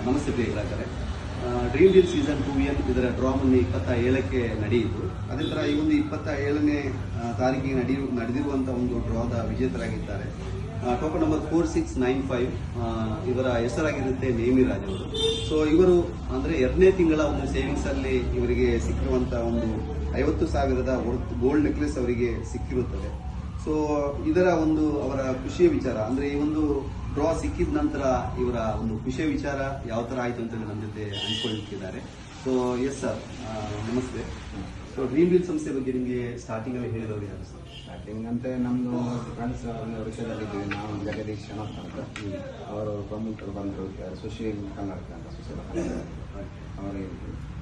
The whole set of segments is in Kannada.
ನಮಸ್ತೆ ಪ್ರಿಯ ಗ್ರಾಹಕರೇ. ಡ್ರೀಮ್ ಡೀಲ್ ಸೀಸನ್ 2 ಇದರ ಡ್ರಾ ಮೊನ್ನೆ 27ಕ್ಕೆ ನಡೆಯಿತು. ಅದೇ ಥರ ಈ ಒಂದು 27ನೇ ತಾರೀಕಿಗೆ ನಡೆದಿರುವಂಥ ಒಂದು ಡ್ರಾದ ವಿಜೇತರಾಗಿದ್ದಾರೆ. ಟೋಕನ್ ನಂಬರ್ 4695 ಇವರ ಹೆಸರಾಗಿರುತ್ತೆ ನೇಮಿರಾಜ್ ಅವರು. ಸೊ ಇವರು ಅಂದರೆ 2ನೇ ತಿಂಗಳ ಒಂದು ಸೇವಿಂಗ್ಸಲ್ಲಿ ಇವರಿಗೆ ಸಿಕ್ಕಿರುವಂಥ ಒಂದು 50,000ದ ಗೋಲ್ಡ್ ನೆಕ್ಲೆಸ್ ಅವರಿಗೆ ಸಿಕ್ಕಿರುತ್ತದೆ. ಸೊ ಇದರ ಒಂದು ಅವರ ಖುಷಿಯ ವಿಚಾರ ಅಂದರೆ ಈ ಒಂದು ಡ್ರಾ ಸಿಕ್ಕಿದ ನಂತರ ಇವರ ಒಂದು ಖುಷಿಯ ವಿಚಾರ ಯಾವ ಥರ ಆಯಿತು ಅಂತೇಳಿ ನಮ್ಮ ಜೊತೆ ಹಂಚ್ಕೊಳ್ತಿದ್ದಾರೆ. ಸೊ ಎಸ್ ಸರ್, ನಮಸ್ತೆ. ಸೊ ಡ್ರೀಮ್ ಡೀಲ್ ಸಂಸ್ಥೆ ಬಗ್ಗೆ ನಿಮಗೆ ಸ್ಟಾರ್ಟಿಂಗಲ್ಲಿ ಹೇಳಿದವರು ಯಾರು ಸರ್? ಸ್ಟಾರ್ಟಿಂಗ್ ಅಂತ ನಮ್ಮದು ಫ್ರೆಂಡ್ಸ್ ವಿಷಯದಲ್ಲಿದ್ದೀವಿ. ನಾವು ಜಗದೀಶ್ ಶನಪ್ಪ ಅಂತ, ಅವರು ಪ್ರಮುಖರು ಬಂದರು, ಸುಶೀಲ್ ಕನ್ನಡಕ ಅಂತ, ಸುಶೀಲ ಅವರೇ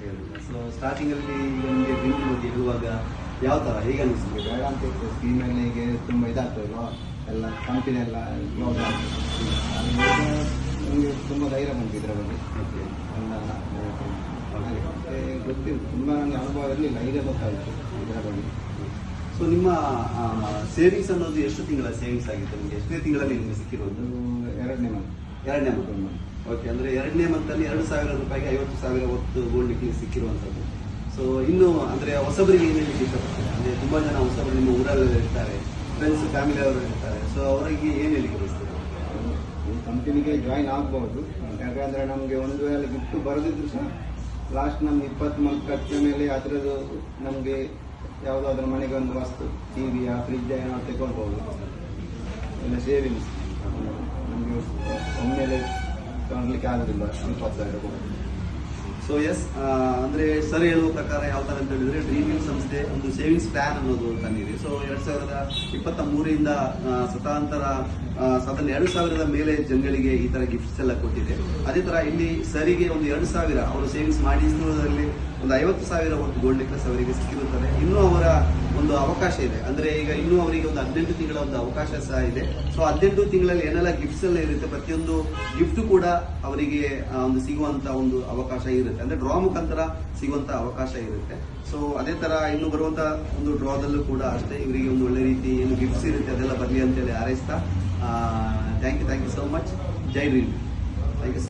ಹೇಳಿದ್ರು. ಸೊ ಸ್ಟಾರ್ಟಿಂಗಲ್ಲಿ ನಿಮಗೆ ಡ್ರೀಮ್ ಡೀಲ್ ಬಗ್ಗೆ ಹೇಳುವಾಗ ಯಾವ ಥರ ಹೇಗೆ ಅನಿಸ್ತದೆ? ಬೇಡ ಅಂತ ಇತ್ತು. ಸ್ಕೀಮಲ್ಲಿ ಈಗ ತುಂಬ ಇದಾಗ್ತದೆ, ಎಲ್ಲ ಕಂಪನಿ ಎಲ್ಲ ಕ್ಲೋಸ್ ಆಗ್ತದೆ. ನಮಗೆ ತುಂಬ ಧೈರ್ಯ ಬಂತು ಇದರ ಬಗ್ಗೆ. ಮತ್ತೆ ಗೊತ್ತಿಲ್ಲ, ತುಂಬ ನನಗೆ ಅನುಭವ ಇರಲಿಲ್ಲ, ಈಗ ಗೊತ್ತಾಯಿತು ಇದರ ಬಗ್ಗೆ. ಸೊ ನಿಮ್ಮ ಸೇವಿಂಗ್ಸ್ ಅನ್ನೋದು ಎಷ್ಟು ತಿಂಗಳ ಸೇವಿಂಗ್ಸ್ ಆಗಿತ್ತು ನಿಮಗೆ? ಎಷ್ಟನೇ ತಿಂಗಳಲ್ಲಿ ನಿಮಗೆ ಸಿಕ್ಕಿರೋದು? ಎರಡನೇ ಮಂತ್. ಓಕೆ, ಅಂದರೆ 2ನೇ ಮಂತಲ್ಲಿ 2,000 ರೂಪಾಯಿಗೆ 50,000 ಹೊತ್ತು ಗೋಲ್ಡ್ ನೆಕ್ಲೆಸ್ ಸಿಕ್ಕಿರುವಂಥದ್ದು. ಸೊ ಇನ್ನು ಅಂದರೆ ಹೊಸಬರಿಗೆ ಏನು ಹೇಳಲಿಕ್ಕೆ ಇಷ್ಟಪಡ್ತಾರೆ? ಅಂದರೆ ತುಂಬ ಜನ ಹೊಸಬರು ನಿಮ್ಮ ಊರಲ್ಲಿ ಇರ್ತಾರೆ, ಫ್ರೆಂಡ್ಸ್ ಫ್ಯಾಮಿಲಿ ಅವರು ಇರ್ತಾರೆ. ಸೊ ಅವರಿಗೆ ಏನು ಹೇಳಲಿಕ್ಕೆ ಬಯಸ್ತಾರೆ? ಈ ಕಂಪನಿಗೆ ಜಾಯಿನ್ ಆಗ್ಬೋದು, ಯಾಕಂದರೆ ನಮಗೆ ಒಂದು ವೇಳೆ ಗಿಫ್ಟು ಬರೋದಿದ್ರು ಸಹ ಲಾಸ್ಟ್ ನಮ್ಗೆ 20 ಮಂತ್ ಕಟ್ಟಿದ ಮೇಲೆ ಅದರದ್ದು ನಮಗೆ ಯಾವುದಾದ್ರೂ ಮನೆಗೆ ಒಂದು ವಸ್ತು, ಟಿವಿಯ ಫ್ರಿಡ್ಜ್ ಏನೋ ತಗೊಳ್ಬೋದು. ಇಲ್ಲ ಸೇವಿಂಗ್ಸ್ ನಮಗೆ ಒಮ್ಮೆಲೆ ತಗೊಳ್ಲಿಕ್ಕೆ ಆಗೋದಿಲ್ಲ 20,000 ಕೂಡ. ಸೊ ಎಸ್, ಅಂದರೆ ಸರ್ ಹೇಳುವ ಪ್ರಕಾರ ಯಾವ ಥರ ಅಂತ ಹೇಳಿದ್ರೆ ಡ್ರೀಮ್ ಡೀಲ್ ಸಂಸ್ಥೆ ಒಂದು ಸೇವಿಂಗ್ಸ್ ಪ್ಲಾನ್ ಅನ್ನೋದು ತಂದಿದೆ. ಸೊ 2023ರಿಂದ ಸ್ವತಂತ್ರ ಸಾಧಾರಣ 2,000ದ ಮೇಲೆ ಜನಗಳಿಗೆ ಈ ಥರ ಗಿಫ್ಟ್ಸ್ ಎಲ್ಲ ಕೊಟ್ಟಿದೆ. ಅದೇ ಥರ ಇಲ್ಲಿ ಸರಿಗೆ ಒಂದು 2,000 ಅವರು ಸೇವಿಂಗ್ಸ್ ಮಾಡಿರೋದ್ರಲ್ಲಿ ಒಂದು 50,000 ಹೊತ್ತು ಗೋಲ್ಡ್ ನೆಕ್ಲೆಸ್ ಅವರಿಗೆ ಸಿಕ್ಕಿರುತ್ತದೆ. ಇನ್ನೂ ಅವರ ಒಂದು ಅವಕಾಶ ಇದೆ, ಅಂದರೆ ಈಗ ಇನ್ನೂ ಅವರಿಗೆ ಒಂದು 18 ತಿಂಗಳ ಒಂದು ಅವಕಾಶ ಸಹ ಇದೆ. ಸೊ 18 ತಿಂಗಳಲ್ಲಿ ಏನೆಲ್ಲ ಗಿಫ್ಟ್ಸ್ ಎಲ್ಲ ಇರುತ್ತೆ, ಪ್ರತಿಯೊಂದು ಗಿಫ್ಟ್ ಕೂಡ ಅವರಿಗೆ ಒಂದು ಸಿಗುವಂತ ಒಂದು ಅವಕಾಶ ಇರುತ್ತೆ, ಅಂದ್ರೆ ಡ್ರಾ ಮುಖಾಂತರ ಸಿಗುವಂತ ಅವಕಾಶ ಇರುತ್ತೆ. ಸೊ ಅದೇ ತರ ಇನ್ನು ಬರುವಂತ ಒಂದು ಡ್ರಾದಲ್ಲೂ ಕೂಡ ಅಷ್ಟೇ ಇವರಿಗೆ ಒಂದು ಒಳ್ಳೆ ರೀತಿ ಏನು ಗಿಫ್ಟ್ಸ್ ಇರುತ್ತೆ ಅದೆಲ್ಲ ಬರಲಿ ಅಂತೇಳಿ ಹಾರೈಸ್ತಾ thank you so much. Jai dream. Thank you.